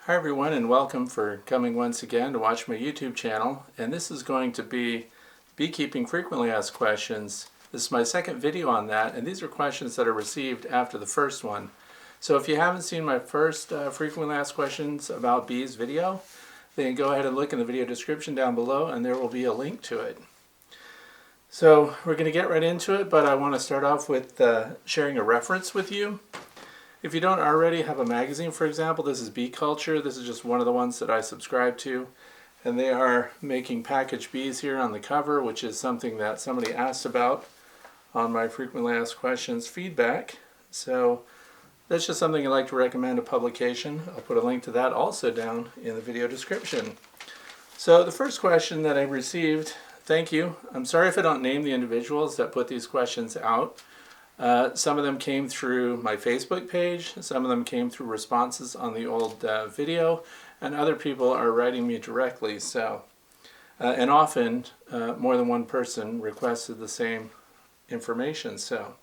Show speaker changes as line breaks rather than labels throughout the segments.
Hi everyone, and welcome for coming once again to watch my YouTube channel. And this is going to be beekeeping frequently asked questions. This is my second video on that, and these are questions that are received after the first one. So if you haven't seen my first frequently asked questions about bees video, then go ahead and look in the video description down below and there will be a link to it. So we're going to get right into it, but I want to start off with sharing a reference with you. If you don't already have a magazine, for example, this is Bee Culture. This is just one of the ones that I subscribe to. And they are making packaged bees here on the cover, which is something that somebody asked about on my frequently asked questions feedback. So that's just something I'd like to recommend, a publication. I'll put a link to that also down in the video description. So the first question that I received, thank you. I'm sorry if I don't name the individuals that put these questions out. Some of them came through my Facebook page, some of them came through responses on the old video, and other people are writing me directly. So, and often more than one person requested the same information. So,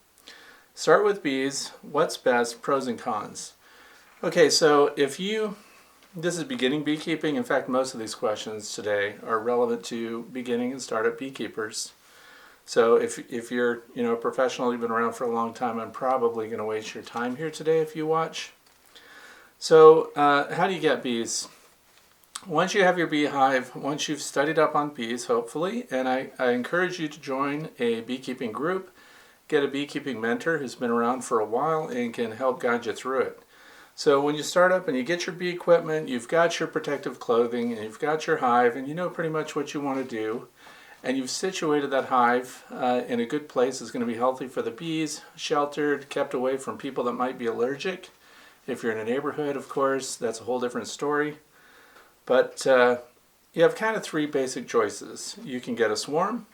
start with bees. What's best? Pros and cons. Okay, so this is beginning beekeeping. In fact, most of these questions today are relevant to beginning and startup beekeepers. So if you're a professional, you've been around for a long time, I'm probably going to waste your time here today if you watch. So how do you get bees? Once you have your beehive, once you've studied up on bees, hopefully, and I encourage you to join a beekeeping group, get a beekeeping mentor who's been around for a while and can help guide you through it. So when you start up and you get your bee equipment, you've got your protective clothing, and you've got your hive, and you know pretty much what you want to do, and you've situated that hive in a good place. It's going to be healthy for the bees, sheltered, kept away from people that might be allergic. If you're in a neighborhood, of course, that's a whole different story. But you have kind of three basic choices. You can get a swarm,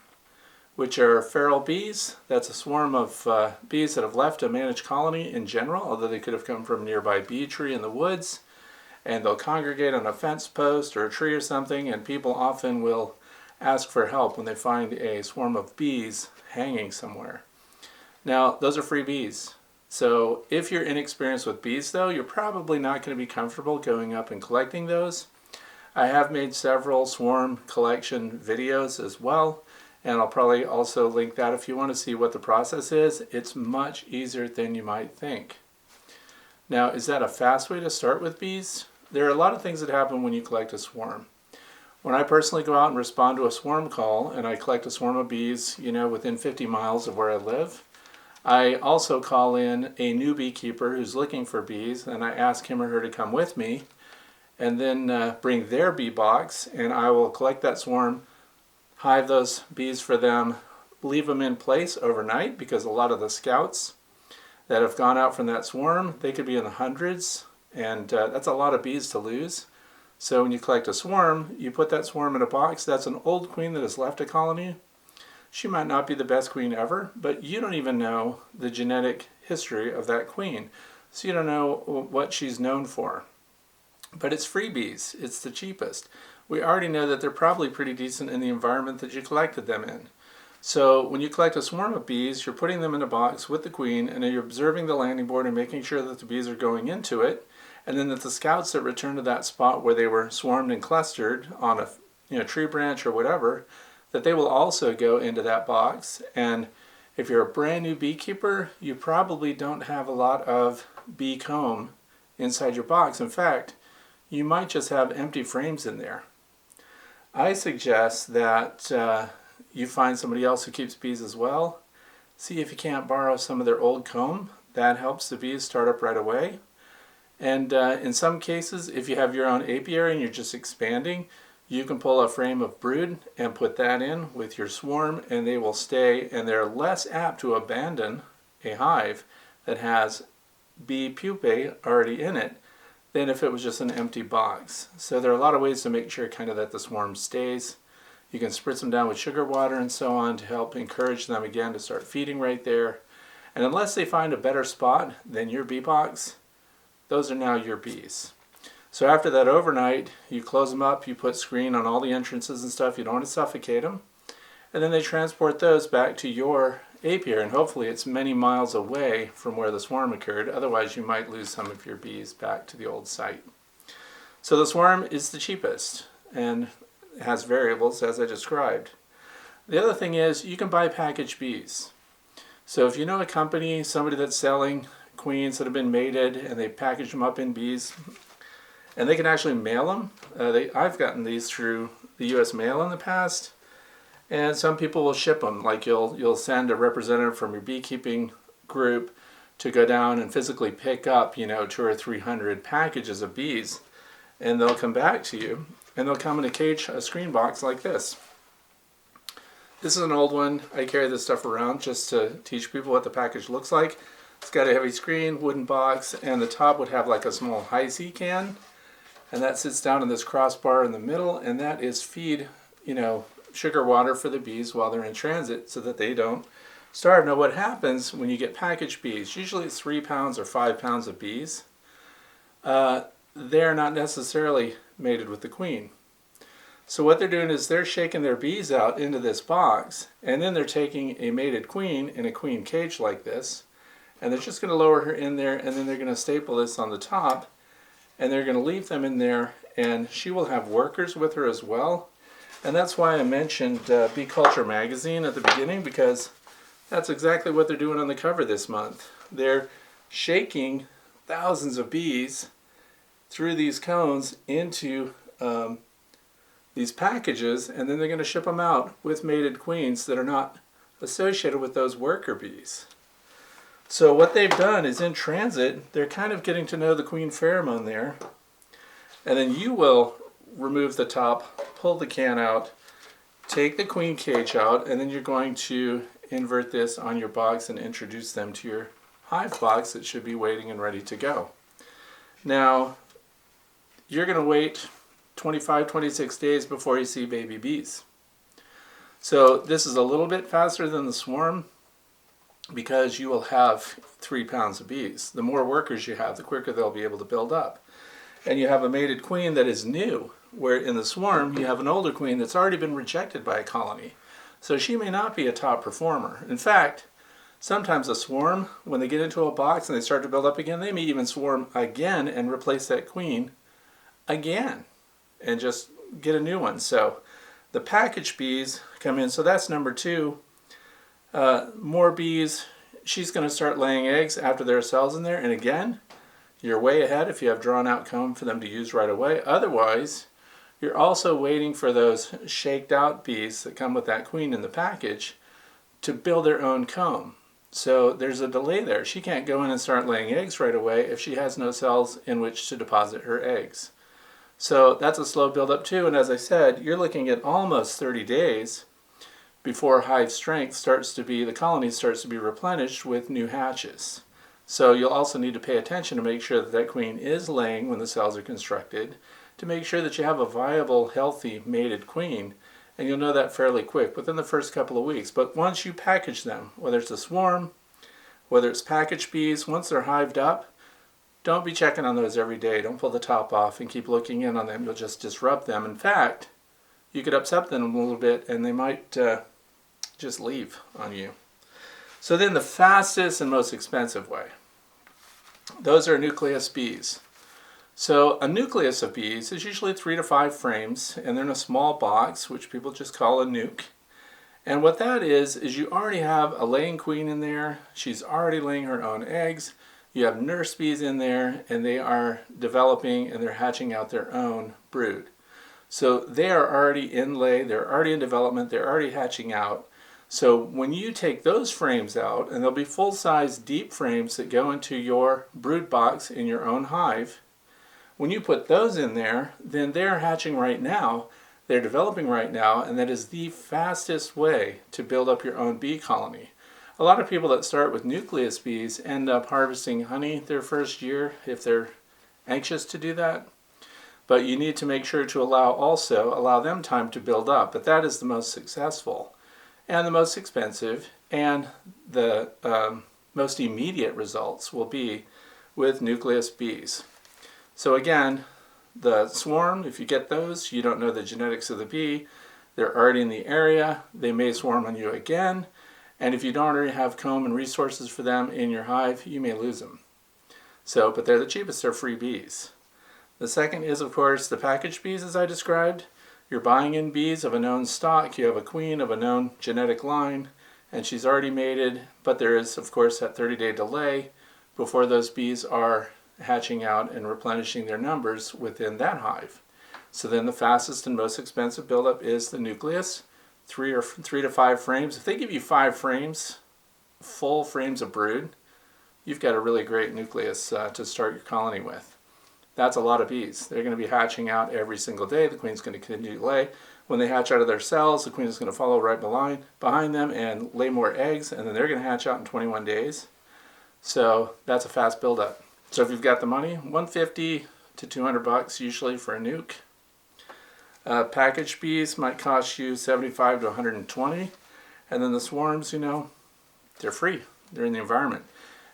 which are feral bees. That's a swarm of bees that have left a managed colony in general, although they could have come from a nearby bee tree in the woods. And they'll congregate on a fence post or a tree or something, and people often will ask for help when they find a swarm of bees hanging somewhere. Now, those are free bees. So if you're inexperienced with bees, though, you're probably not going to be comfortable going up and collecting those. I have made several swarm collection videos as well, and I'll probably also link that if you want to see what the process is. It's much easier than you might think. Now, is that a fast way to start with bees? There are a lot of things that happen when you collect a swarm. When I personally go out and respond to a swarm call and I collect a swarm of bees, within 50 miles of where I live, I also call in a new beekeeper who's looking for bees, and I ask him or her to come with me and then bring their bee box, and I will collect that swarm, hive those bees for them, leave them in place overnight, because a lot of the scouts that have gone out from that swarm, they could be in the hundreds, and that's a lot of bees to lose. So when you collect a swarm, you put that swarm in a box. That's an old queen that has left a colony. She might not be the best queen ever, but you don't even know the genetic history of that queen. So you don't know what she's known for. But it's freebies. It's the cheapest. We already know that they're probably pretty decent in the environment that you collected them in. So when you collect a swarm of bees, you're putting them in a box with the queen, and you're observing the landing board and making sure that the bees are going into it. And then that the scouts that return to that spot where they were swarmed and clustered on a tree branch or whatever, that they will also go into that box. And if you're a brand new beekeeper, you probably don't have a lot of bee comb inside your box. In fact, you might just have empty frames in there. I suggest that you find somebody else who keeps bees as well. See if you can't borrow some of their old comb. That helps the bees start up right away. And in some cases, if you have your own apiary and you're just expanding, you can pull a frame of brood and put that in with your swarm, and they will stay, and they're less apt to abandon a hive that has bee pupae already in it than if it was just an empty box. So there are a lot of ways to make sure kind of that the swarm stays. You can spritz them down with sugar water and so on to help encourage them again to start feeding right there. And unless they find a better spot than your bee box, those are now your bees. So after that overnight, you close them up, you put screen on all the entrances and stuff, you don't want to suffocate them, and then they transport those back to your apiary, and hopefully it's many miles away from where the swarm occurred. Otherwise you might lose some of your bees back to the old site. So the swarm is the cheapest and has variables as I described. The other thing is you can buy packaged bees. So if you know a company, somebody that's selling queens that have been mated and they package them up in bees, and they can actually mail them. I've gotten these through the U.S. mail in the past, and some people will ship them. Like you'll send a representative from your beekeeping group to go down and physically pick up 200 or 300 packages of bees, and they'll come back to you, and they'll come in a screen box like this. This is an old one. I carry this stuff around just to teach people what the package looks like. It's got a heavy screen, wooden box, and the top would have like a small Hi-C can, and that sits down in this crossbar in the middle, and that is feed, sugar water for the bees while they're in transit so that they don't starve. Now what happens when you get packaged bees, usually it's 3 pounds or 5 pounds of bees, they're not necessarily mated with the queen. So what they're doing is they're shaking their bees out into this box, and then they're taking a mated queen in a queen cage like this, and they're just going to lower her in there, and then they're going to staple this on the top, and they're going to leave them in there, and she will have workers with her as well. And that's why I mentioned Bee Culture Magazine at the beginning, because that's exactly what they're doing on the cover this month. They're shaking thousands of bees through these cones into these packages, and then they're going to ship them out with mated queens that are not associated with those worker bees. So what they've done is in transit, they're kind of getting to know the queen pheromone there, and then you will remove the top, pull the can out, take the queen cage out, and then you're going to invert this on your box and introduce them to your hive box that should be waiting and ready to go. Now, you're going to wait 25-26 days before you see baby bees. So this is a little bit faster than the swarm because you will have 3 pounds of bees. The more workers you have, the quicker they'll be able to build up. And you have a mated queen that is new, where in the swarm you have an older queen that's already been rejected by a colony. So she may not be a top performer. In fact, sometimes a swarm, when they get into a box and they start to build up again, they may even swarm again and replace that queen again and just get a new one. So the packaged bees come in. So that's number 2. More bees. She's going to start laying eggs after there are cells in there. And again, you're way ahead if you have drawn out comb for them to use right away. Otherwise, you're also waiting for those shaked out bees that come with that queen in the package to build their own comb. So there's a delay there. She can't go in and start laying eggs right away if she has no cells in which to deposit her eggs. So that's a slow build-up too, and as I said, you're looking at almost 30 days before hive strength starts to be, the colony starts to be replenished with new hatches. So you'll also need to pay attention to make sure that that queen is laying when the cells are constructed, to make sure that you have a viable, healthy, mated queen, and you'll know that fairly quick, within the first couple of weeks. But once you package them, whether it's a swarm, whether it's packaged bees, once they're hived up, don't be checking on those every day. Don't pull the top off and keep looking in on them. You'll just disrupt them. In fact, you could upset them a little bit and they might just leave on you. So then the fastest and most expensive way, those are nucleus bees. So a nucleus of bees is usually 3 to 5 frames, and they're in a small box, which people just call a nuke. And what that is you already have a laying queen in there. She's already laying her own eggs. You have nurse bees in there, and they are developing and they're hatching out their own brood. So they are already in lay, they're already in development, they're already hatching out. So when you take those frames out, and they'll be full-size deep frames that go into your brood box in your own hive, when you put those in there, then they're hatching right now, they're developing right now, and that is the fastest way to build up your own bee colony. A lot of people that start with nucleus bees end up harvesting honey their first year if they're anxious to do that. But you need to make sure to allow them time to build up. But that is the most successful and the most expensive, and the most immediate results will be with nucleus bees. So again, the swarm, if you get those, you don't know the genetics of the bee, they're already in the area, they may swarm on you again, and if you don't already have comb and resources for them in your hive, you may lose them. So, but they're the cheapest, they're free bees. The second is, of course, the packaged bees as I described. You're buying in bees of a known stock. You have a queen of a known genetic line, and she's already mated, but there is, of course, that 30-day delay before those bees are hatching out and replenishing their numbers within that hive. So then the fastest and most expensive buildup is the nucleus, 3 to 5 frames. If they give you 5 frames, full frames of brood, you've got a really great nucleus to start your colony with. That's a lot of bees. They're going to be hatching out every single day. The queen's going to continue to lay. When they hatch out of their cells, the queen is going to follow right behind them and lay more eggs, and then they're going to hatch out in 21 days. So that's a fast buildup. So if you've got the money, $150 to $200 usually for a nuke. Packaged bees might cost you $75 to $120, and then the swarms, you know, they're free. They're in the environment.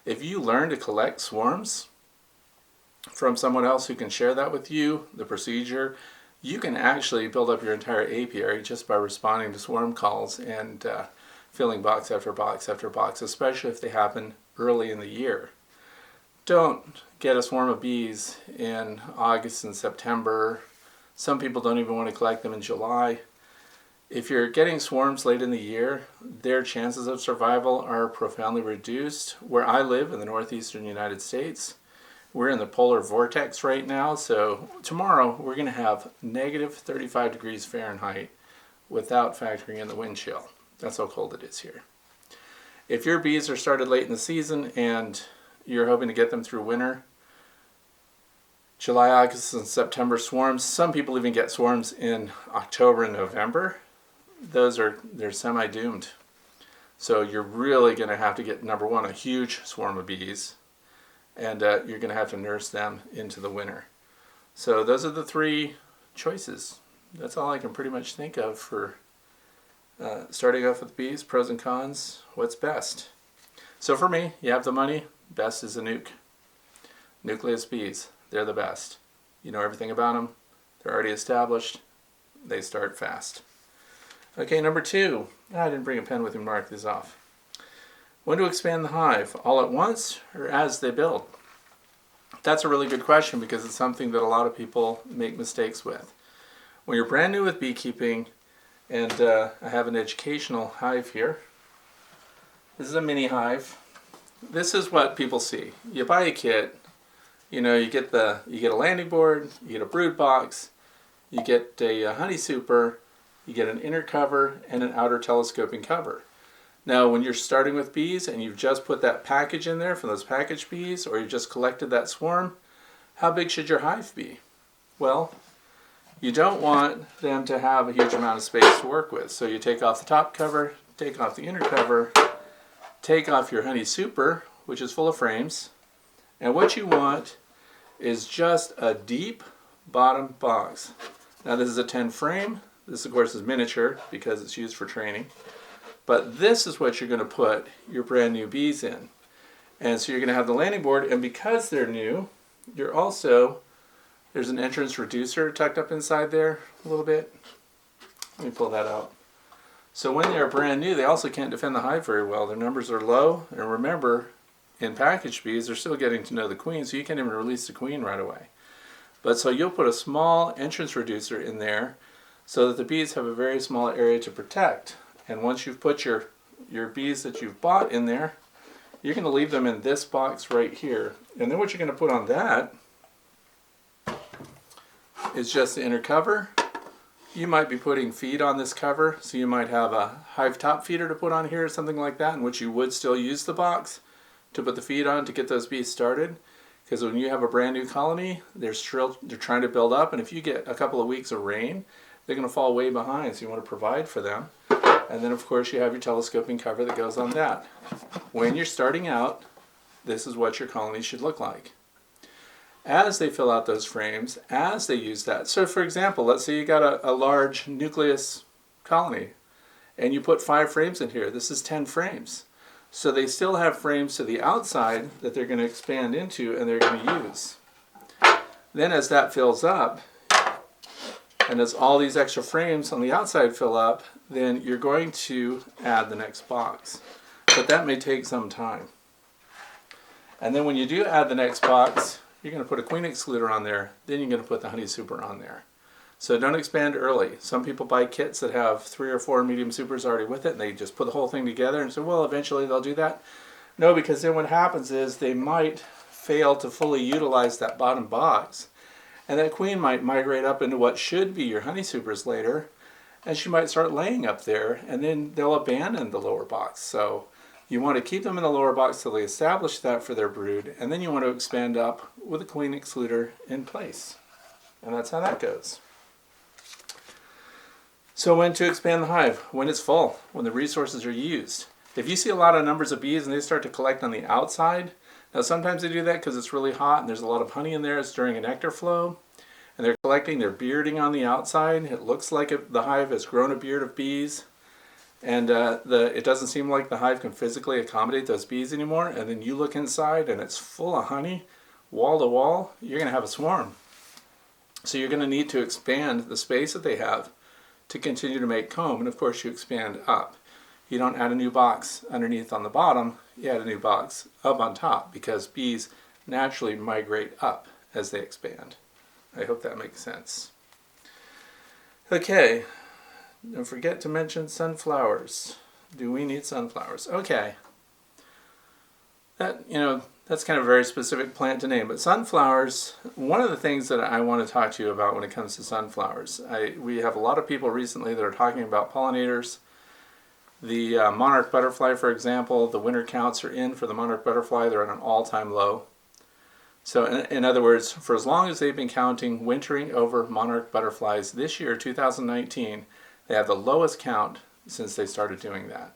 If you learn to collect swarms from someone else who can share that with you, the procedure, you can actually build up your entire apiary just by responding to swarm calls and filling box after box after box, especially if they happen early in the year. Don't get a swarm of bees in August and September. Some people don't even want to collect them in July. If you're getting swarms late in the year, their chances of survival are profoundly reduced. Where I live in the northeastern United States, we're in the polar vortex right now, so tomorrow we're going to have negative 35 degrees Fahrenheit without factoring in the wind chill. That's how cold it is here. If your bees are started late in the season and you're hoping to get them through winter, July, August, and September swarms, some people even get swarms in October and November. They're semi-doomed. So you're really going to have to get, number one, a huge swarm of bees, and you're going to have to nurse them into the winter. So those are the 3 choices. That's all I can pretty much think of for starting off with bees, pros and cons, what's best. So for me, you have the money, best is a nuke. Nucleus bees, they're the best. You know everything about them, they're already established, they start fast. Okay, number 2, I didn't bring a pen with me to mark these off. When to expand the hive, all at once or as they build? That's a really good question because it's something that a lot of people make mistakes with. When you're brand new with beekeeping, and I have an educational hive here. This is a mini hive. This is what people see. You buy a kit, you know, you get a landing board, you get a brood box, you get a honey super, you get an inner cover and an outer telescoping cover. Now, when you're starting with bees and you've just put that package in there for those packaged bees, or you've just collected that swarm, how big should your hive be? Well, you don't want them to have a huge amount of space to work with. So you take off the top cover, take off the inner cover, take off your honey super, which is full of frames, and what you want is just a deep bottom box. Now this is a 10 frame. This of course is miniature because it's used for training. But this is what you're going to put your brand new bees in. And so you're going to have the landing board, and because they're new, you're also, there's an entrance reducer tucked up inside there a little bit. Let me pull that out. So when they're brand new, they also can't defend the hive very well. Their numbers are low, and remember, in packaged bees, they're still getting to know the queen, so you can't even release the queen right away. But so you'll put a small entrance reducer in there so that the bees have a very small area to protect. And once you've put your bees that you've bought in there, you're going to leave them in this box right here. And then what you're going to put on that is just the inner cover. You might be putting feed on this cover, so you might have a hive top feeder to put on here or something like that, in which you would still use the box to put the feed on to get those bees started. Because when you have a brand new colony, they're trying to build up, and if you get a couple of weeks of rain, they're going to fall way behind, so you want to provide for them. And then of course you have your telescoping cover that goes on that. When you're starting out, this is what your colony should look like. As they fill out those frames, as they use that. So for example, let's say you got a large nucleus colony and you put 5 frames in here. This is 10 frames. So they still have frames to the outside that they're going to expand into and they're going to use. Then as that fills up, and as all these extra frames on the outside fill up, then you're going to add the next box. But that may take some time. And then when you do add the next box, you're going to put a queen excluder on there, then you're going to put the honey super on there. So don't expand early. Some people buy kits that have 3 or 4 medium supers already with it, and they just put the whole thing together and say, well, eventually they'll do that. No, because then what happens is they might fail to fully utilize that bottom box, and that queen might migrate up into what should be your honey supers later, and she might start laying up there, and then they'll abandon the lower box. So you want to keep them in the lower box till they establish that for their brood, and then you want to expand up with a queen excluder in place. And that's how that goes. So when to expand the hive? When it's full, when the resources are used. If you see a lot of numbers of bees and they start to collect on the outside, now sometimes they do that because it's really hot and there's a lot of honey in there, it's during a nectar flow, and they're collecting, they're bearding on the outside. It looks like the hive has grown a beard of bees, and it doesn't seem like the hive can physically accommodate those bees anymore, and then you look inside and it's full of honey, wall to wall, you're going to have a swarm. So you're going to need to expand the space that they have to continue to make comb, and of course you expand up. You don't add a new box underneath on the bottom, you add a new box up on top, because bees naturally migrate up as they expand. I hope that makes sense. Okay, don't forget to mention sunflowers. Do we need sunflowers? Okay. That's kind of a very specific plant to name, but sunflowers, one of the things that I want to talk to you about when it comes to sunflowers, we have a lot of people recently that are talking about pollinators. The monarch butterfly, for example, the winter counts are in for the monarch butterfly. They're at an all-time low. So in other words, for as long as they've been counting wintering over monarch butterflies, this year, 2019, they have the lowest count since they started doing that.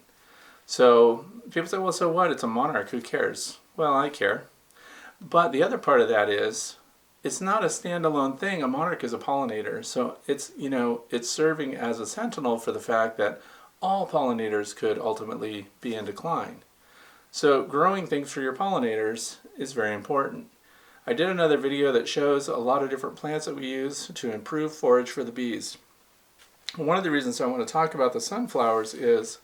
So people say, well, so what? It's a monarch. Who cares? Well, I care. But the other part of that is, it's not a standalone thing. A monarch is a pollinator. So it's serving as a sentinel for the fact that all pollinators could ultimately be in decline. So growing things for your pollinators is very important. I did another video that shows a lot of different plants that we use to improve forage for the bees. One of the reasons I want to talk about the sunflowers is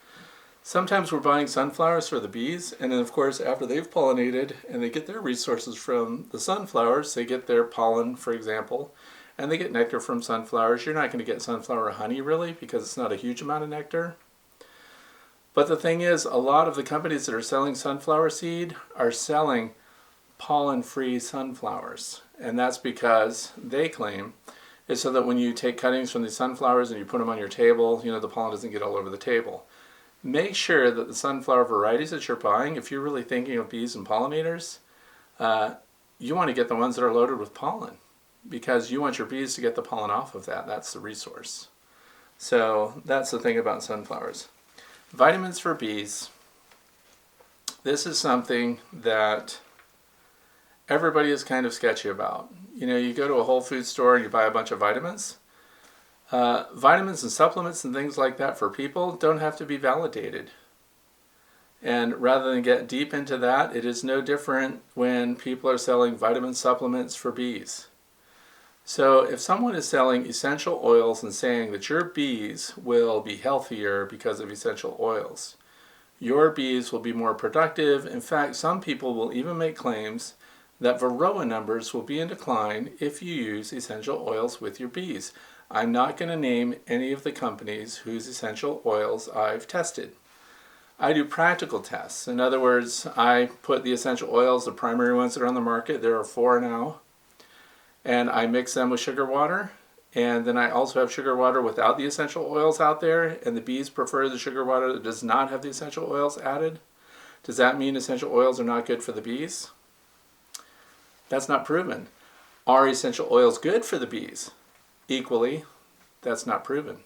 sometimes we're buying sunflowers for the bees, and then of course after they've pollinated and they get their resources from the sunflowers, they get their pollen, for example, and they get nectar from sunflowers. You're not going to get sunflower honey really, because it's not a huge amount of nectar. But the thing is, a lot of the companies that are selling sunflower seed are selling pollen-free sunflowers, and that's because they claim it's so that when you take cuttings from these sunflowers and you put them on your table, the pollen doesn't get all over the table. Make sure that the sunflower varieties that you're buying, if you're really thinking of bees and pollinators, you want to get the ones that are loaded with pollen, because you want your bees to get the pollen off of that. That's the resource. So that's the thing about sunflowers. Vitamins for bees. This is something that everybody is kind of sketchy about. You go to a Whole Foods store and you buy a bunch of vitamins. Vitamins and supplements and things like that for people don't have to be validated. And rather than get deep into that, it is no different when people are selling vitamin supplements for bees. So if someone is selling essential oils and saying that your bees will be healthier because of essential oils, your bees will be more productive. In fact, some people will even make claims that varroa numbers will be in decline if you use essential oils with your bees. I'm not going to name any of the companies whose essential oils I've tested. I do practical tests. In other words, I put the essential oils, the primary ones that are on the market, there are 4 now, and I mix them with sugar water, and then I also have sugar water without the essential oils out there, and the bees prefer the sugar water that does not have the essential oils added. Does that mean essential oils are not good for the bees? That's not proven. Are essential oils good for the bees? Equally, that's not proven.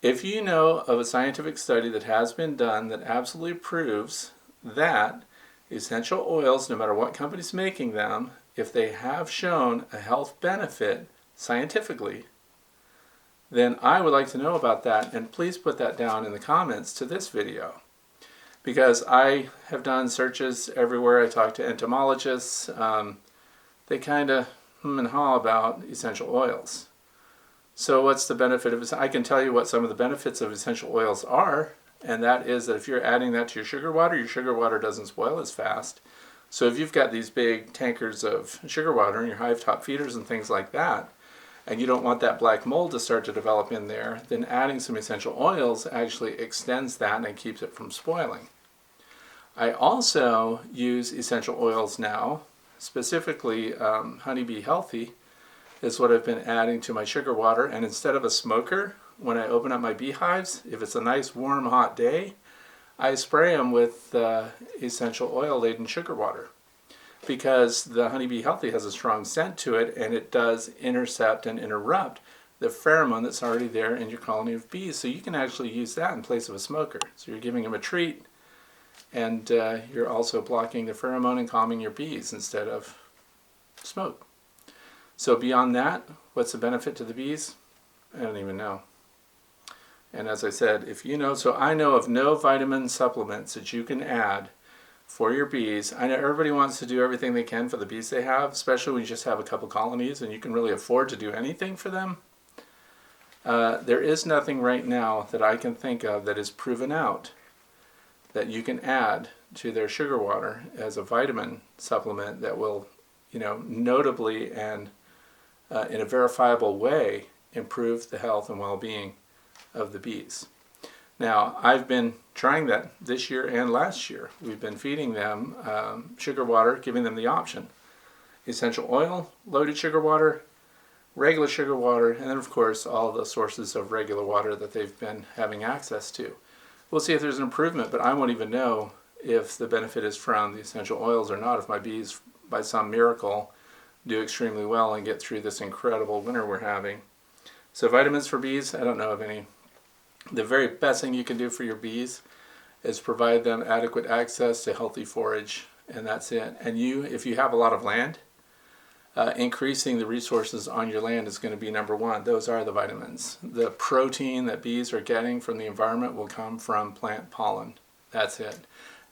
If you know of a scientific study that has been done that absolutely proves that essential oils, no matter what company's making them, if they have shown a health benefit scientifically, then I would like to know about that, and please put that down in the comments to this video. Because I have done searches everywhere. I talk to entomologists. They kind of and haw about essential oils. So what's the benefit of it? I can tell you what some of the benefits of essential oils are, and that is that if you're adding that to your sugar water doesn't spoil as fast. So if you've got these big tankers of sugar water in your hive top feeders and things like that, and you don't want that black mold to start to develop in there, then adding some essential oils actually extends that and keeps it from spoiling. I also use essential oils now, specifically Honeybee Healthy is what I've been adding to my sugar water, and instead of a smoker, when I open up my beehives, if it's a nice warm hot day, I spray them with essential oil laden sugar water, because the Honeybee Healthy has a strong scent to it, and it does intercept and interrupt the pheromone that's already there in your colony of bees. So you can actually use that in place of a smoker. So you're giving them a treat, and you're also blocking the pheromone and calming your bees instead of smoke. So beyond that, what's the benefit to the bees? I don't even know. And as I said, if you know, so I know of no vitamin supplements that you can add for your bees. I know everybody wants to do everything they can for the bees they have, especially when you just have a couple colonies and you can really afford to do anything for them. There is nothing right now that I can think of that is proven out that you can add to their sugar water as a vitamin supplement that will, notably and in a verifiable way improve the health and well-being of the bees. Now, I've been trying that this year and last year. We've been feeding them sugar water, giving them the option. Essential oil, loaded sugar water, regular sugar water, and then of course all the sources of regular water that they've been having access to. We'll see if there's an improvement, but I won't even know if the benefit is from the essential oils or not, if my bees, by some miracle, do extremely well and get through this incredible winter we're having. So vitamins for bees, I don't know of any. The very best thing you can do for your bees is provide them adequate access to healthy forage, and that's it. And if you have a lot of land, increasing the resources on your land is going to be number one. Those are the vitamins. The protein that bees are getting from the environment will come from plant pollen. That's it.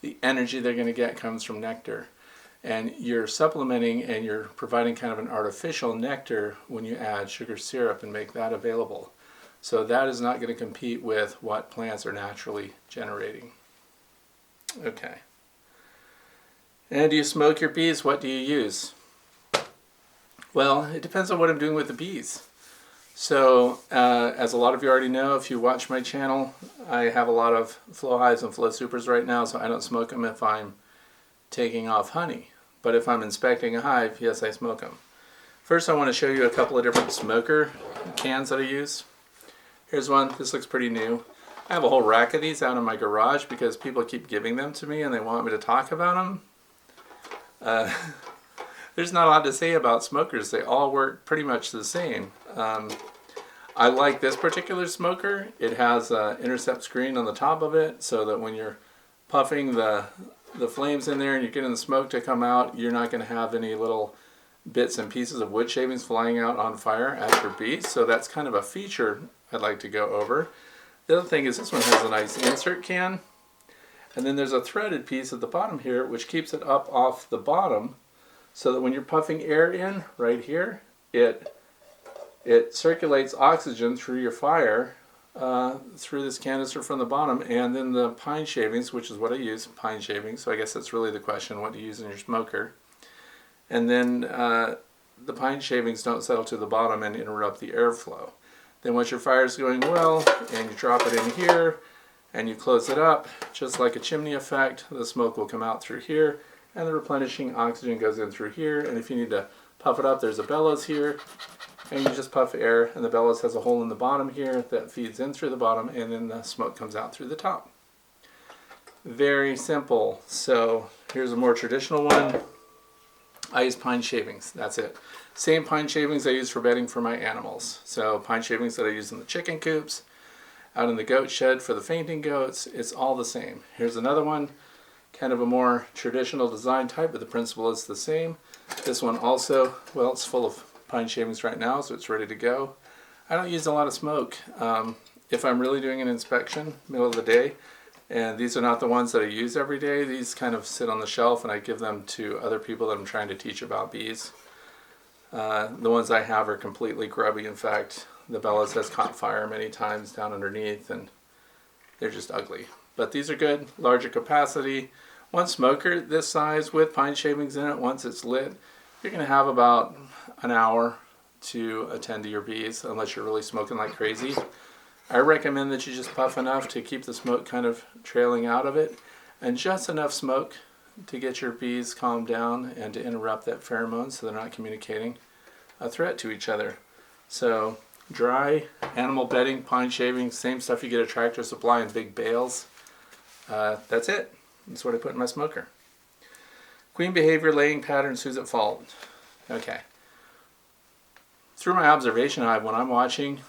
The energy they're going to get comes from nectar. And you're supplementing and you're providing kind of an artificial nectar when you add sugar syrup and make that available. So that is not going to compete with what plants are naturally generating. Okay. And do you smoke your bees? What do you use? Well, it depends on what I'm doing with the bees. So, as a lot of you already know, if you watch my channel, I have a lot of flow hives and flow supers right now, so I don't smoke them if I'm taking off honey. But if I'm inspecting a hive, yes, I smoke them. First, I want to show you a couple of different smoker cans that I use. Here's one. This looks pretty new. I have a whole rack of these out in my garage because people keep giving them to me and they want me to talk about them. There's not a lot to say about smokers. They all work pretty much the same. I like this particular smoker. It has an intercept screen on the top of it so that when you're puffing the flames in there and you're getting the smoke to come out, you're not going to have any little bits and pieces of wood shavings flying out on fire at your bees. So that's kind of a feature I'd like to go over. The other thing is this one has a nice insert can, and then there's a threaded piece at the bottom here which keeps it up off the bottom so that when you're puffing air in right here, it circulates oxygen through your fire through this canister from the bottom. And then the pine shavings, which is what I use, pine shavings, so I guess that's really the question, what do you use in your smoker? And then the pine shavings don't settle to the bottom and interrupt the airflow. Then once your fire is going well and you drop it in here and you close it up, just like a chimney effect, the smoke will come out through here and the replenishing oxygen goes in through here. And if you need to puff it up, there's a bellows here, and you just puff air and the bellows has a hole in the bottom here that feeds in through the bottom, and then the smoke comes out through the top. Very simple. So here's a more traditional one. I use pine shavings, that's it. Same pine shavings I use for bedding for my animals. So pine shavings that I use in the chicken coops, out in the goat shed for the fainting goats, it's all the same. Here's another one, kind of a more traditional design type, but the principle is the same. This one also, well, it's full of pine shavings right now, so it's ready to go. I don't use a lot of smoke. If I'm really doing an inspection, middle of the day, and these are not the ones that I use every day, these kind of sit on the shelf and I give them to other people that I'm trying to teach about bees. The ones I have are completely grubby. In fact, the bellows has caught fire many times down underneath and they're just ugly. But these are good, larger capacity, One smoker this size with pine shavings in it, once it's lit, you're going to have about an hour to attend to your bees, unless you're really smoking like crazy. I recommend that you just puff enough to keep the smoke kind of trailing out of it, and just enough smoke to get your bees calmed down and to interrupt that pheromone so they're not communicating a threat to each other. So dry animal bedding, pine shavings, same stuff you get at Tractor Supply in big bales. That's it. That's what I put in my smoker. Queen behavior, laying patterns, who's at fault? Okay. Through my observation hive, when I'm watching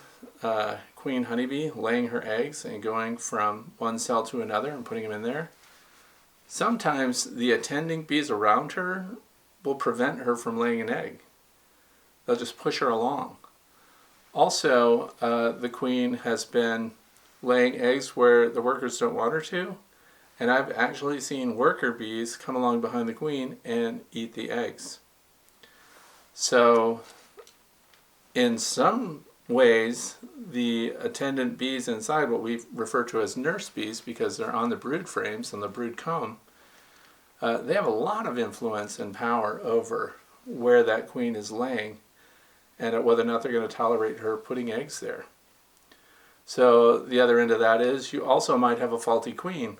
queen honeybee laying her eggs and going from one cell to another and putting them in there, sometimes the attending bees around her will prevent her from laying an egg. They'll just push her along. Also, the queen has been laying eggs where the workers don't want her to, and I've actually seen worker bees come along behind the queen and eat the eggs. So, in some ways, the attendant bees inside, what we refer to as nurse bees because they're on the brood frames and the brood comb, they have a lot of influence and power over where that queen is laying and whether or not they're going to tolerate her putting eggs there. So the other end of that is you also might have a faulty queen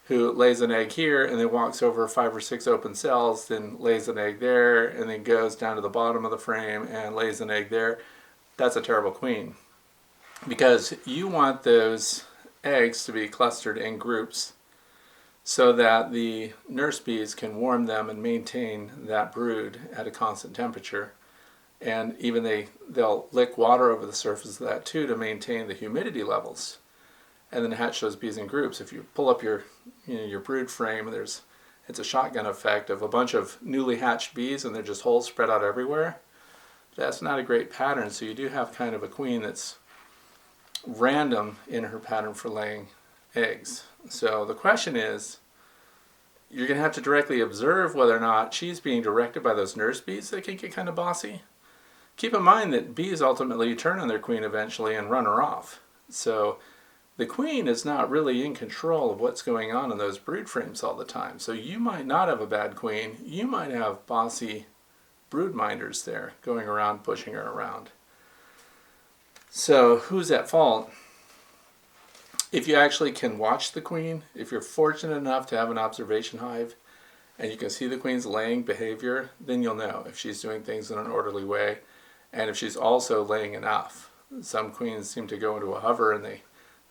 who lays an egg here and then walks over 5 or 6 open cells, then lays an egg there, and then goes down to the bottom of the frame and lays an egg there. That's a terrible queen, because you want those eggs to be clustered in groups so that the nurse bees can warm them and maintain that brood at a constant temperature. And even they'll lick water over the surface of that too to maintain the humidity levels, and then hatch those bees in groups. If you pull up your brood frame, it's a shotgun effect of a bunch of newly hatched bees and they're just holes spread out everywhere. That's not a great pattern, so you do have kind of a queen that's random in her pattern for laying eggs. So the question is, you're going to have to directly observe whether or not she's being directed by those nurse bees that can get kind of bossy. Keep in mind that bees ultimately turn on their queen eventually and run her off. So the queen is not really in control of what's going on in those brood frames all the time. So you might not have a bad queen. You might have bossy brood minders there going around pushing her around. So who's at fault? If you actually can watch the queen, if you're fortunate enough to have an observation hive and you can see the queen's laying behavior, then you'll know if she's doing things in an orderly way and if she's also laying enough. Some queens seem to go into a hover and they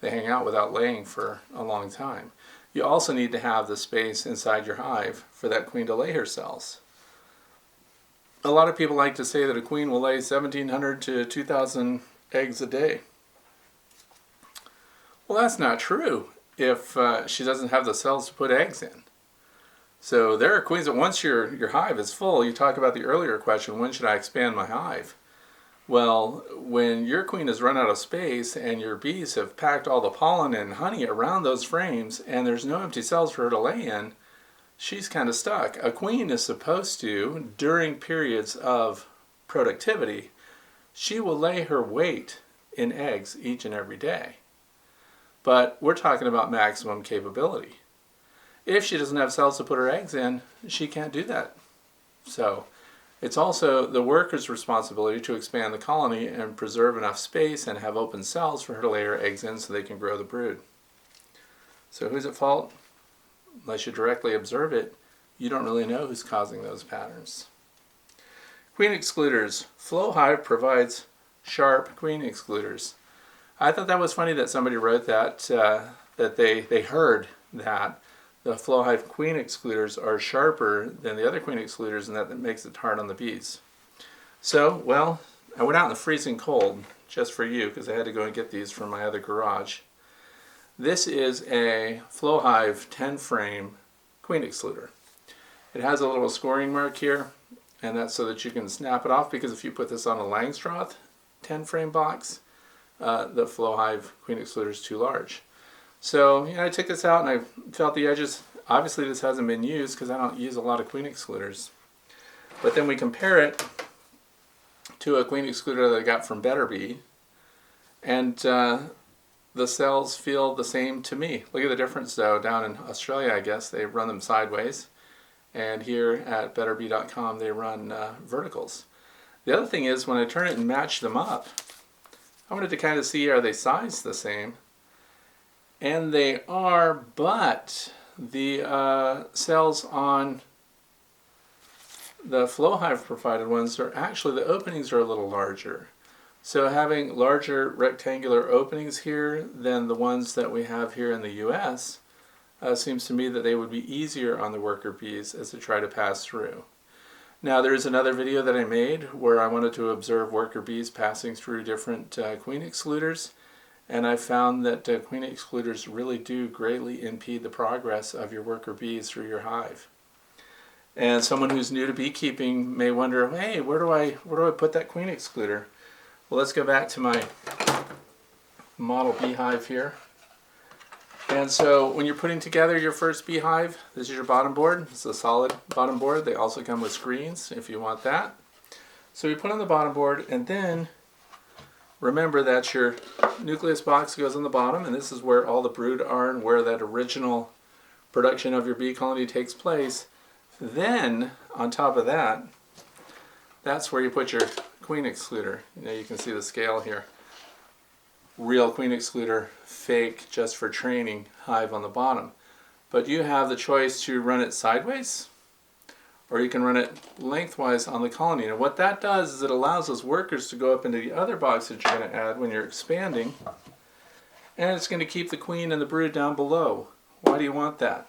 hang out without laying for a long time. You also need to have the space inside your hive for that queen to lay her cells. A lot of people like to say that a queen will lay 1,700 to 2,000 eggs a day. Well, that's not true if she doesn't have the cells to put eggs in. So there are queens that once your hive is full, you talk about the earlier question, when should I expand my hive? Well, when your queen has run out of space and your bees have packed all the pollen and honey around those frames and there's no empty cells for her to lay in, she's kind of stuck. A queen is supposed to, during periods of productivity, she will lay her weight in eggs each and every day. But we're talking about maximum capability. If she doesn't have cells to put her eggs in, she can't do that. So it's also the worker's responsibility to expand the colony and preserve enough space and have open cells for her to lay her eggs in so they can grow the brood. So who's at fault? Unless you directly observe it, you don't really know who's causing those patterns. Queen excluders. Flow Hive provides sharp queen excluders. I thought that was funny that somebody wrote that they heard that the Flow Hive queen excluders are sharper than the other queen excluders and that makes it hard on the bees. So, well, I went out in the freezing cold just for you because I had to go and get these from my other garage. This is a Flow Hive 10 frame queen excluder. It has a little scoring mark here, and that's so that you can snap it off, because if you put this on a Langstroth 10 frame box, the Flow Hive queen excluder is too large. So I took this out and I felt the edges. Obviously this hasn't been used because I don't use a lot of queen excluders. But then we compare it to a queen excluder that I got from Better Bee, and the cells feel the same to me. Look at the difference though. Down in Australia, I guess, they run them sideways. And here at betterbee.com, they run verticals. The other thing is when I turn it and match them up, I wanted to kind of see, are they sized the same? And they are, but the cells on the FlowHive provided ones are actually, the openings are a little larger. So having larger rectangular openings here than the ones that we have here in the US seems to me that they would be easier on the worker bees as they try to pass through. Now there is another video that I made where I wanted to observe worker bees passing through different queen excluders, and I found that queen excluders really do greatly impede the progress of your worker bees through your hive. And someone who's new to beekeeping may wonder, hey, where do I put that queen excluder? Well, let's go back to my model beehive here. And so when you're putting together your first beehive, this is your bottom board. It's a solid bottom board. They also come with screens if you want that. So you put on the bottom board, and then remember that your nucleus box goes on the bottom, and this is where all the brood are and where that original production of your bee colony takes place. Then, on top of that, that's where you put your queen excluder. You can see the scale here. Real queen excluder, fake just for training, hive on the bottom. But you have the choice to run it sideways, or you can run it lengthwise on the colony. And what that does is it allows those workers to go up into the other box that you're going to add when you're expanding, and it's going to keep the queen and the brood down below. Why do you want that?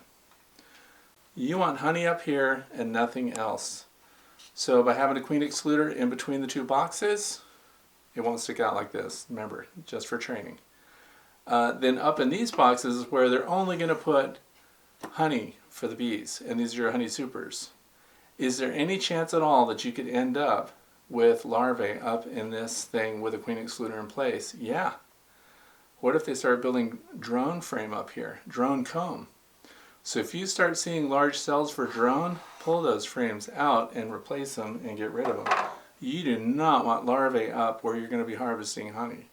You want honey up here and nothing else. So by having a queen excluder in between the two boxes, it won't stick out like this. Remember, just for training. Then up in these boxes is where they're only going to put honey for the bees, and these are your honey supers. Is there any chance at all that you could end up with larvae up in this thing with a queen excluder in place? Yeah. What if they start building drone frame up here, drone comb? So if you start seeing large cells for drone, pull those frames out and replace them and get rid of them. You do not want larvae up where you're going to be harvesting honey.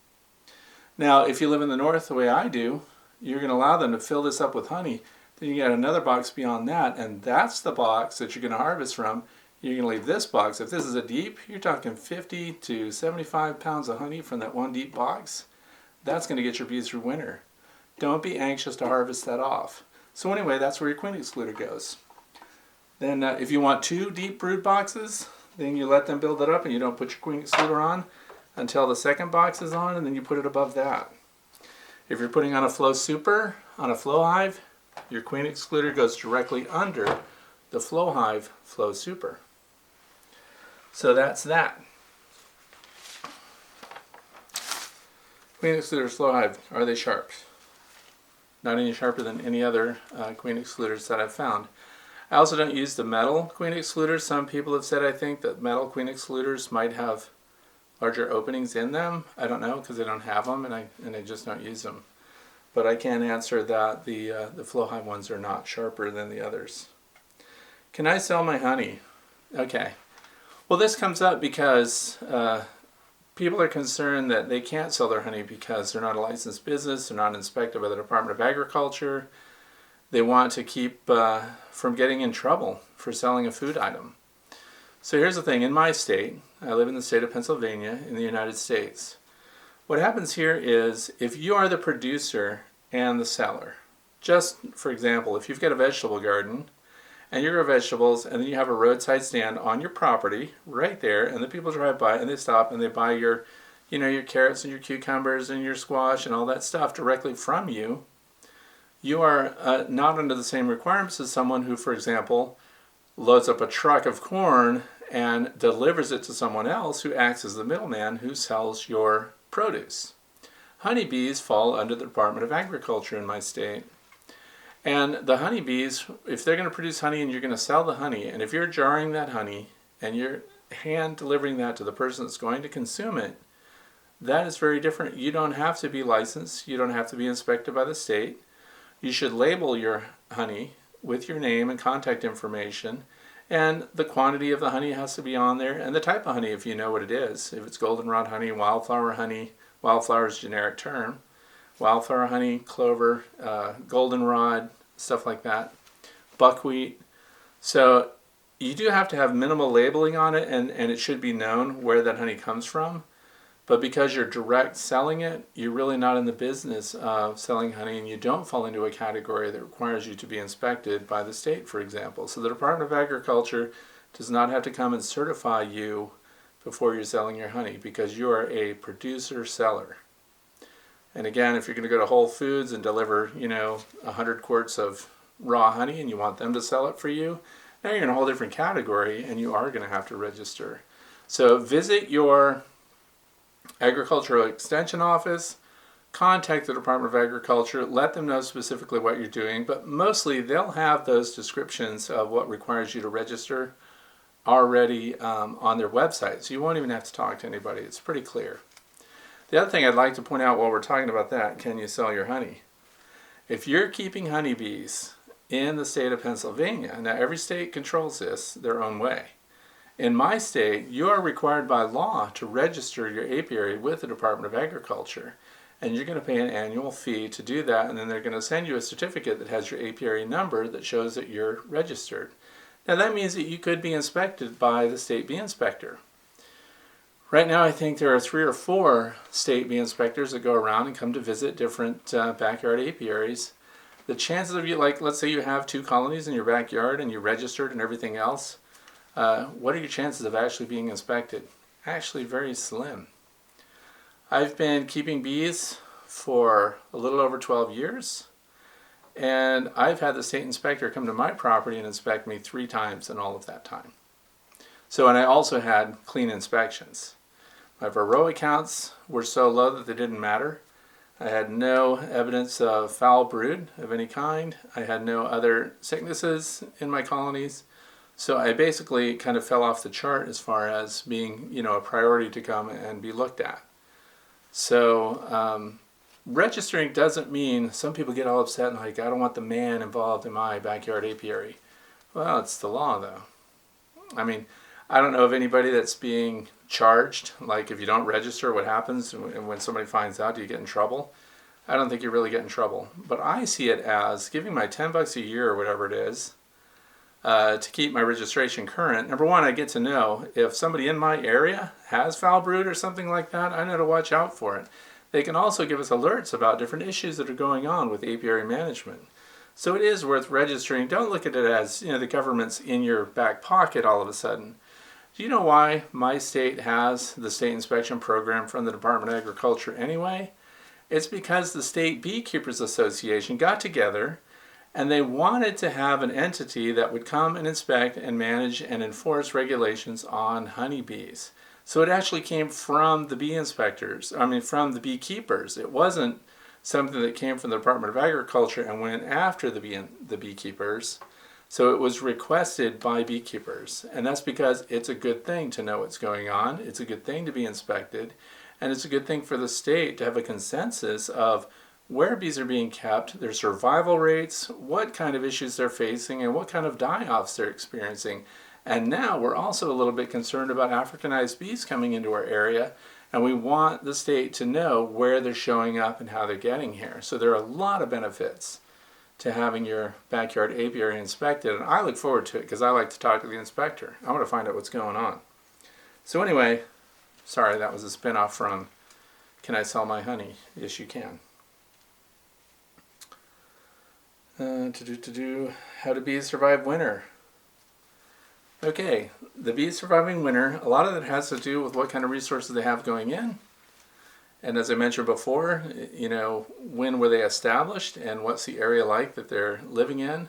Now, if you live in the north the way I do, you're going to allow them to fill this up with honey. Then you get another box beyond that, and that's the box that you're going to harvest from. You're going to leave this box. If this is a deep, you're talking 50 to 75 pounds of honey from that one deep box. That's going to get your bees through winter. Don't be anxious to harvest that off. So anyway, that's where your queen excluder goes. Then if you want two deep brood boxes, then you let them build it up and you don't put your queen excluder on until the second box is on, and then you put it above that. If you're putting on a flow super, on a flow hive, your queen excluder goes directly under the flow hive flow super. So that's that. Queen excluders, flow hive, are they sharp? Not any sharper than any other queen excluders that I've found. I also don't use the metal queen excluders. Some people have said I think that metal queen excluders might have larger openings in them. I don't know because I don't have them and I just don't use them. But I can answer that the FlowHive ones are not sharper than the others. Can I sell my honey? Okay. Well, this comes up because people are concerned that they can't sell their honey because they're not a licensed business, they're not inspected by the Department of Agriculture. They want to keep from getting in trouble for selling a food item. So here's the thing, in my state, I live in the state of Pennsylvania in the United States. What happens here is if you are the producer and the seller, just for example, if you've got a vegetable garden and you grow vegetables and then you have a roadside stand on your property right there, and the people drive by and they stop and they buy your, your carrots and your cucumbers and your squash and all that stuff directly from you, you are not under the same requirements as someone who, for example, loads up a truck of corn and delivers it to someone else who acts as the middleman who sells your produce. Honeybees fall under the Department of Agriculture in my state. And the honeybees, if they're going to produce honey and you're going to sell the honey, and if you're jarring that honey and you're hand delivering that to the person that's going to consume it, that is very different. You don't have to be licensed. You don't have to be inspected by the state. You should label your honey with your name and contact information, and the quantity of the honey has to be on there, and the type of honey if you know what it is. If it's goldenrod honey, wildflower is a generic term. wildflower honey, clover, goldenrod, stuff like that, buckwheat. So you do have to have minimal labeling on it, and it should be known where that honey comes from. But because you're direct selling it, you're really not in the business of selling honey, and you don't fall into a category that requires you to be inspected by the state, for example. So the Department of Agriculture does not have to come and certify you before you're selling your honey, because you are a producer seller. And again, if you're going to go to Whole Foods and deliver, 100 quarts of raw honey and you want them to sell it for you, now you're in a whole different category and you are going to have to register. So visit your Agricultural Extension Office, contact the Department of Agriculture, let them know specifically what you're doing, but mostly they'll have those descriptions of what requires you to register already on their website, so you won't even have to talk to anybody. It's pretty clear. The other thing I'd like to point out while we're talking about that, can you sell your honey? If you're keeping honeybees in the state of Pennsylvania, now every state controls this their own way. In my state, you are required by law to register your apiary with the Department of Agriculture, and you're going to pay an annual fee to do that, and then they're going to send you a certificate that has your apiary number that shows that you're registered. Now that means that you could be inspected by the state bee inspector. Right now I think there are 3 or 4 state bee inspectors that go around and come to visit different backyard apiaries. The chances of you, like let's say you have 2 colonies in your backyard and you registered and everything else, what are your chances of actually being inspected? Actually very slim. I've been keeping bees for a little over 12 years, and I've had the state inspector come to my property and inspect me 3 times in all of that time. So, and I also had clean inspections. My Varroa counts were so low that they didn't matter. I had no evidence of foul brood of any kind. I had no other sicknesses in my colonies. So I basically kind of fell off the chart as far as being, a priority to come and be looked at. So registering doesn't mean, some people get all upset and like, I don't want the man involved in my backyard apiary. Well, it's the law though. I mean, I don't know of anybody that's being charged, like if you don't register, what happens, and when somebody finds out, do you get in trouble? I don't think you really get in trouble. But I see it as giving my $10 a year or whatever it is to keep my registration current. Number one, I get to know if somebody in my area has foul brood or something like that, I know to watch out for it. They can also give us alerts about different issues that are going on with apiary management. So it is worth registering. Don't look at it as, the government's in your back pocket all of a sudden. Do you know why my state has the state inspection program from the Department of Agriculture anyway? It's because the State Beekeepers Association got together and they wanted to have an entity that would come and inspect and manage and enforce regulations on honeybees. So it actually came from the bee inspectors, from the beekeepers. It wasn't something that came from the Department of Agriculture and went after the beekeepers. So it was requested by beekeepers, and that's because it's a good thing to know what's going on, it's a good thing to be inspected, and it's a good thing for the state to have a consensus of where bees are being kept, their survival rates, what kind of issues they're facing, and what kind of die-offs they're experiencing. And now we're also a little bit concerned about Africanized bees coming into our area, and we want the state to know where they're showing up and how they're getting here. So there are a lot of benefits to having your backyard apiary inspected, and I look forward to it because I like to talk to the inspector. I want to find out what's going on. So anyway, sorry, that was a spin-off from Can I Sell My Honey? Yes, you can. How do bees survive winter? Okay, the bees surviving winter, a lot of it has to do with what kind of resources they have going in. And as I mentioned before, when were they established and what's the area like that they're living in?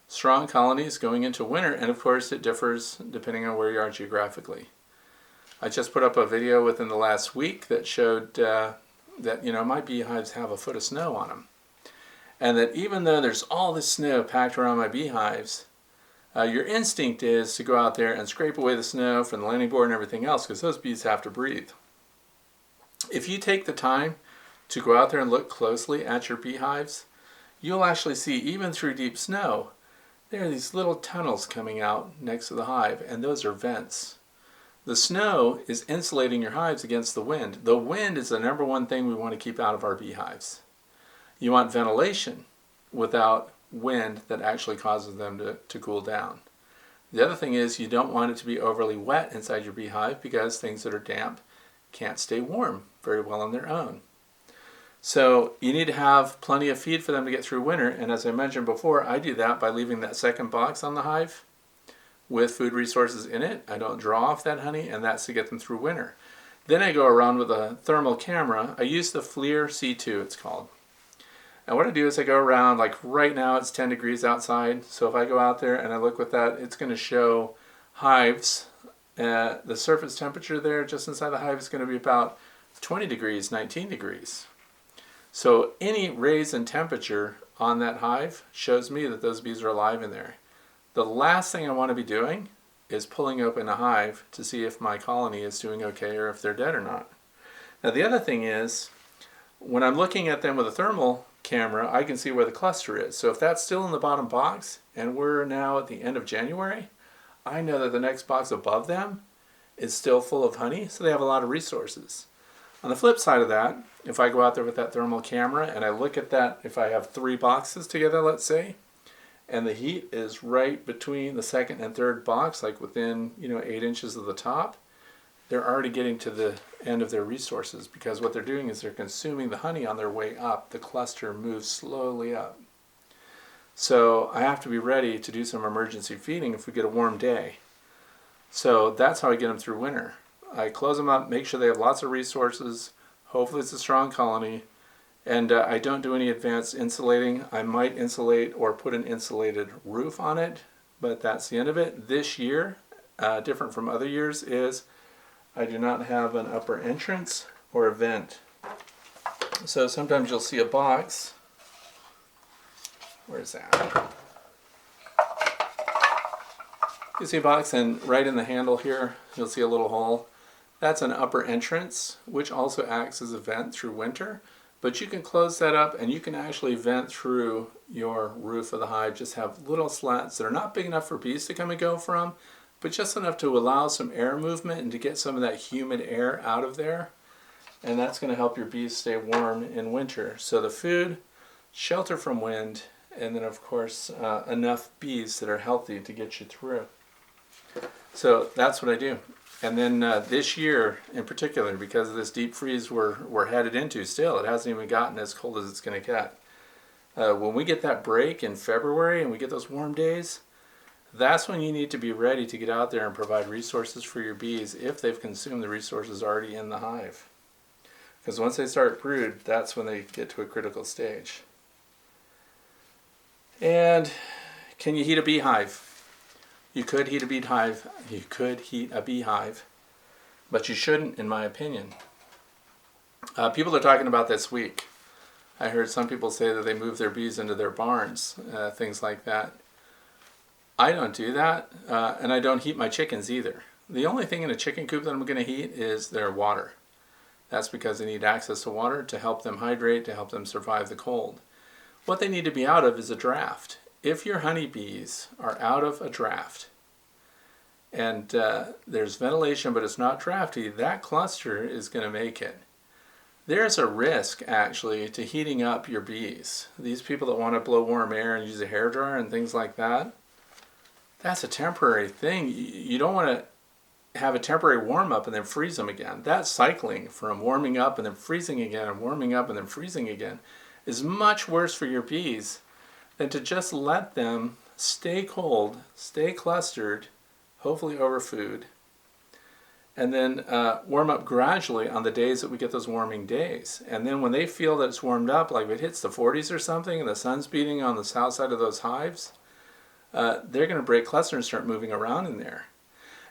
Strong colonies going into winter, and of course it differs depending on where you are geographically. I just put up a video within the last week that showed that my beehives have a foot of snow on them. And that even though there's all this snow packed around my beehives, your instinct is to go out there and scrape away the snow from the landing board and everything else, because those bees have to breathe. If you take the time to go out there and look closely at your beehives, you'll actually see, even through deep snow, there are these little tunnels coming out next to the hive, and those are vents. The snow is insulating your hives against the wind. The wind is the number one thing we want to keep out of our beehives. You want ventilation without wind that actually causes them to cool down. The other thing is you don't want it to be overly wet inside your beehive because things that are damp can't stay warm very well on their own. So you need to have plenty of feed for them to get through winter, and as I mentioned before, I do that by leaving that second box on the hive with food resources in it. I don't draw off that honey, and that's to get them through winter. Then I go around with a thermal camera. I use the FLIR C2, it's called. And what I do is I go around, like right now it's 10 degrees outside, so if I go out there and I look with that, it's going to show hives. The surface temperature there just inside the hive is going to be about 20 degrees, 19 degrees. So any raise in temperature on that hive shows me that those bees are alive in there. The last thing I want to be doing is pulling open a hive to see if my colony is doing okay or if they're dead or not. Now the other thing is, when I'm looking at them with a thermal camera, I can see where the cluster is. So if that's still in the bottom box and we're now at the end of January, I know that the next box above them is still full of honey, so they have a lot of resources. On the flip side of that, if I go out there with that thermal camera and I look at that, if I have 3 boxes together, let's say, and the heat is right between the second and third box, like within 8 inches of the top, they're already getting to the end of their resources, because what they're doing is they're consuming the honey on their way up. The cluster moves slowly up. So I have to be ready to do some emergency feeding if we get a warm day. So that's how I get them through winter. I close them up, make sure they have lots of resources. Hopefully it's a strong colony. And I don't do any advanced insulating. I might insulate or put an insulated roof on it, but that's the end of it. This year, different from other years, is I do not have an upper entrance or a vent. So sometimes you'll see a box. Where's that? You see a box, and right in the handle here, you'll see a little hole. That's an upper entrance, which also acts as a vent through winter. But you can close that up and you can actually vent through your roof of the hive. Just have little slats that are not big enough for bees to come and go from, but just enough to allow some air movement and to get some of that humid air out of there. And that's going to help your bees stay warm in winter. So the food, shelter from wind, and then of course enough bees that are healthy to get you through. So that's what I do. And then this year in particular, because of this deep freeze we're headed into still, it hasn't even gotten as cold as it's going to get. When we get that break in February and we get those warm days, that's when you need to be ready to get out there and provide resources for your bees if they've consumed the resources already in the hive. Because once they start brood, that's when they get to a critical stage. And can you heat a beehive? You could heat a beehive. You could heat a beehive, but you shouldn't, in my opinion. People are talking about this week. I heard some people say that they move their bees into their barns, things like that. I don't do that, and I don't heat my chickens either. The only thing in a chicken coop that I'm going to heat is their water. That's because they need access to water to help them hydrate, to help them survive the cold. What they need to be out of is a draft. If your honeybees are out of a draft and there's ventilation but it's not drafty, that cluster is going to make it. There's a risk actually to heating up your bees. These people that want to blow warm air and use a hairdryer and things like that, that's a temporary thing. You don't want to have a temporary warm up and then freeze them again. That cycling from warming up and then freezing again and warming up and then freezing again is much worse for your bees than to just let them stay cold, stay clustered, hopefully over food, and then warm up gradually on the days that we get those warming days. And then when they feel that it's warmed up, like if it hits the 40s or something and the sun's beating on the south side of those hives, they're going to break cluster and start moving around in there.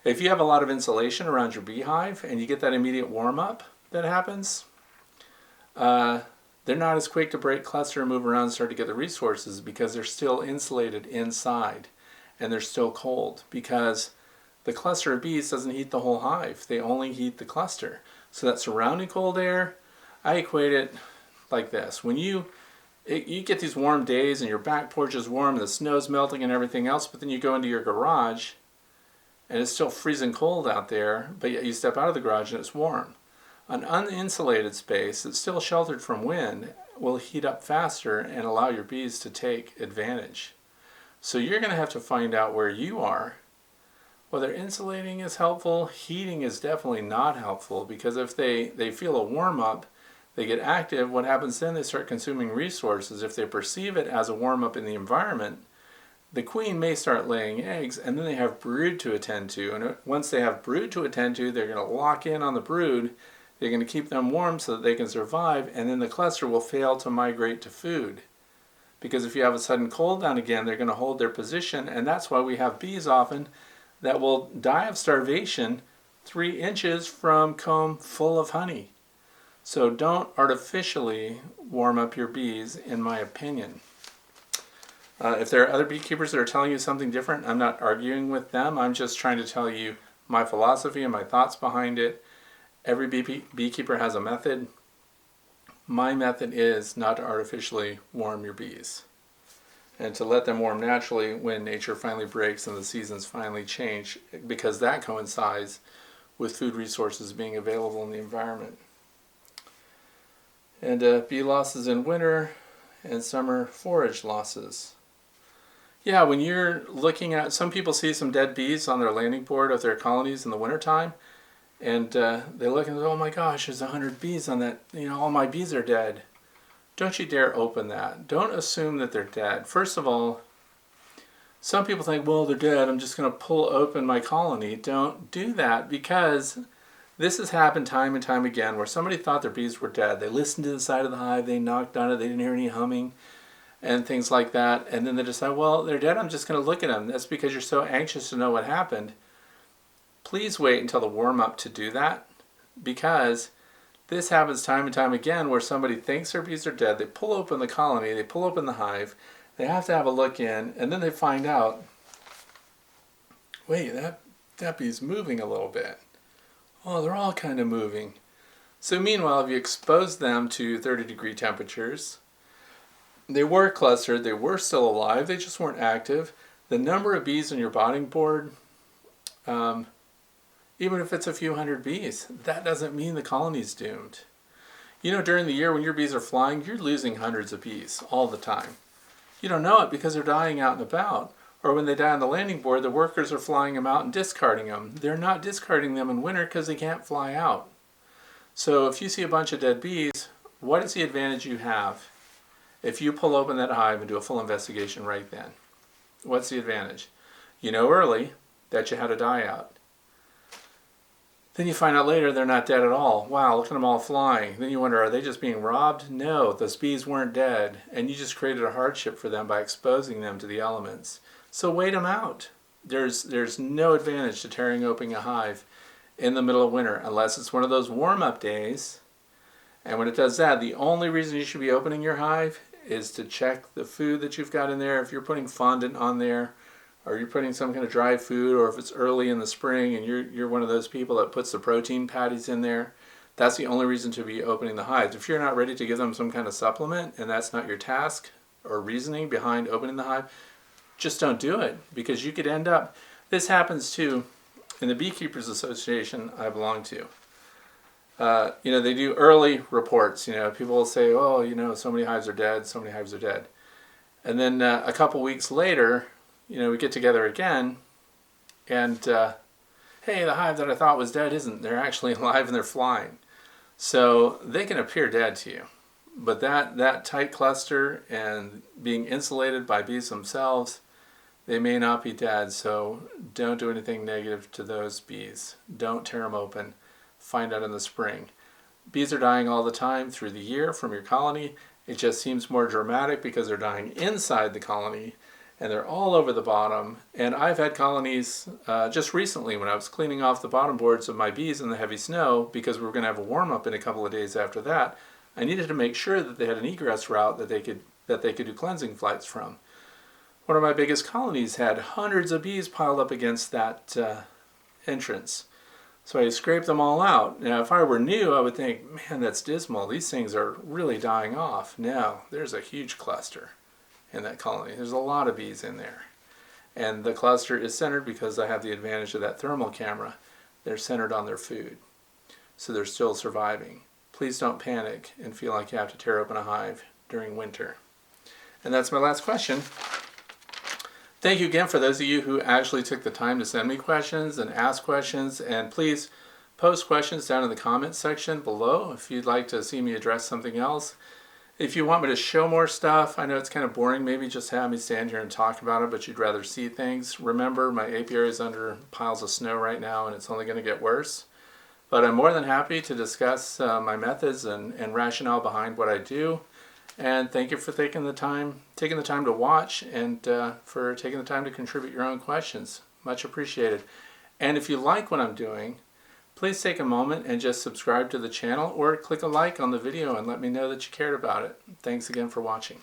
If you have a lot of insulation around your beehive and you get that immediate warm up that happens, they're not as quick to break cluster and move around and start to get the resources because they're still insulated inside and they're still cold, because the cluster of bees doesn't heat the whole hive. They only heat the cluster. So that surrounding cold air, I equate it like this. When you get these warm days and your back porch is warm, the snow's melting and everything else, but then you go into your garage and it's still freezing cold out there, but yet you step out of the garage and it's warm. An uninsulated space that's still sheltered from wind will heat up faster and allow your bees to take advantage. So you're going to have to find out where you are. Whether insulating is helpful, heating is definitely not helpful, because if they feel a warm up, they get active, what happens then? They start consuming resources. If they perceive it as a warm up in the environment, the queen may start laying eggs, and then they have brood to attend to. And once they have brood to attend to, they're going to lock in on the brood. They're going to keep them warm so that they can survive, and then the cluster will fail to migrate to food. Because if you have a sudden cold down again, they're going to hold their position, and that's why we have bees often that will die of starvation 3 inches from comb full of honey. So don't artificially warm up your bees, in my opinion. If there are other beekeepers that are telling you something different, I'm not arguing with them. I'm just trying to tell you my philosophy and my thoughts behind it. Every beekeeper has a method. My method is not to artificially warm your bees, and to let them warm naturally when nature finally breaks and the seasons finally change, because that coincides with food resources being available in the environment. And bee losses in winter and summer forage losses. Yeah, when you're looking at, some people see some dead bees on their landing board of their colonies in the wintertime, and they look and say, oh my gosh, there's 100 bees on that, all my bees are dead. Don't you dare open that. Don't assume that they're dead. First of all, some people think, well, they're dead, I'm just going to pull open my colony. Don't do that, because this has happened time and time again where somebody thought their bees were dead. They listened to the side of the hive, they knocked on it, they didn't hear any humming and things like that, and then they decide, well, they're dead, I'm just going to look at them. That's because you're so anxious to know what happened. Please wait until the warm-up to do that, because this happens time and time again where somebody thinks their bees are dead, they pull open the colony, they pull open the hive, they have to have a look in, and then they find out, wait, that bee's moving a little bit. Oh, they're all kind of moving. So meanwhile, if you expose them to 30-degree temperatures, they were clustered, they were still alive, they just weren't active. The number of bees on your botting board, even if it's a few hundred bees, that doesn't mean the colony's doomed. During the year when your bees are flying, you're losing hundreds of bees all the time. You don't know it because they're dying out and about. Or when they die on the landing board, the workers are flying them out and discarding them. They're not discarding them in winter because they can't fly out. So if you see a bunch of dead bees, what is the advantage you have if you pull open that hive and do a full investigation right then? What's the advantage? You know early that you had a die out. Then you find out later they're not dead at all. Wow, look at them all flying. Then you wonder, are they just being robbed? No, those bees weren't dead, and you just created a hardship for them by exposing them to the elements. So wait them out. There's no advantage to tearing open a hive in the middle of winter unless it's one of those warm-up days. And when it does that, the only reason you should be opening your hive is to check the food that you've got in there. If you're putting fondant on there, or you're putting some kind of dry food, or if it's early in the spring and you're one of those people that puts the protein patties in there, that's the only reason to be opening the hives. If you're not ready to give them some kind of supplement and that's not your task or reasoning behind opening the hive, just don't do it, because you could end up, this happens too in the Beekeepers Association I belong to. They do early reports. People will say, oh, so many hives are dead, so many hives are dead. And then a couple weeks later, we get together again, and hey, the hive that I thought was dead isn't. They're actually alive and they're flying. So they can appear dead to you. But that tight cluster and being insulated by bees themselves, they may not be dead. So don't do anything negative to those bees. Don't tear them open. Find out in the spring. Bees are dying all the time through the year from your colony. It just seems more dramatic because they're dying inside the colony, and they're all over the bottom. And I've had colonies just recently when I was cleaning off the bottom boards of my bees in the heavy snow, because we were going to have a warm-up in a couple of days after that. I needed to make sure that they had an egress route that they could do cleansing flights from. One of my biggest colonies had hundreds of bees piled up against that entrance. So I scraped them all out. Now, if I were new, I would think, man, that's dismal. These things are really dying off. No, there's a huge cluster in that colony. There's a lot of bees in there. And the cluster is centered because I have the advantage of that thermal camera. They're centered on their food. So they're still surviving. please don't panic and feel like you have to tear open a hive during winter. And that's my last question. Thank you again for those of you who actually took the time to send me questions and ask questions, and please post questions down in the comments section below if you'd like to see me address something else. If you want me to show more stuff, I know it's kind of boring, maybe just have me stand here and talk about it, but you'd rather see things. Remember, my apiary is under piles of snow right now and it's only going to get worse. But I'm more than happy to discuss my methods and rationale behind what I do. And thank you for taking the time to watch, and for taking the time to contribute your own questions. Much appreciated. And if you like what I'm doing, please take a moment and just subscribe to the channel or click a like on the video and let me know that you cared about it. Thanks again for watching.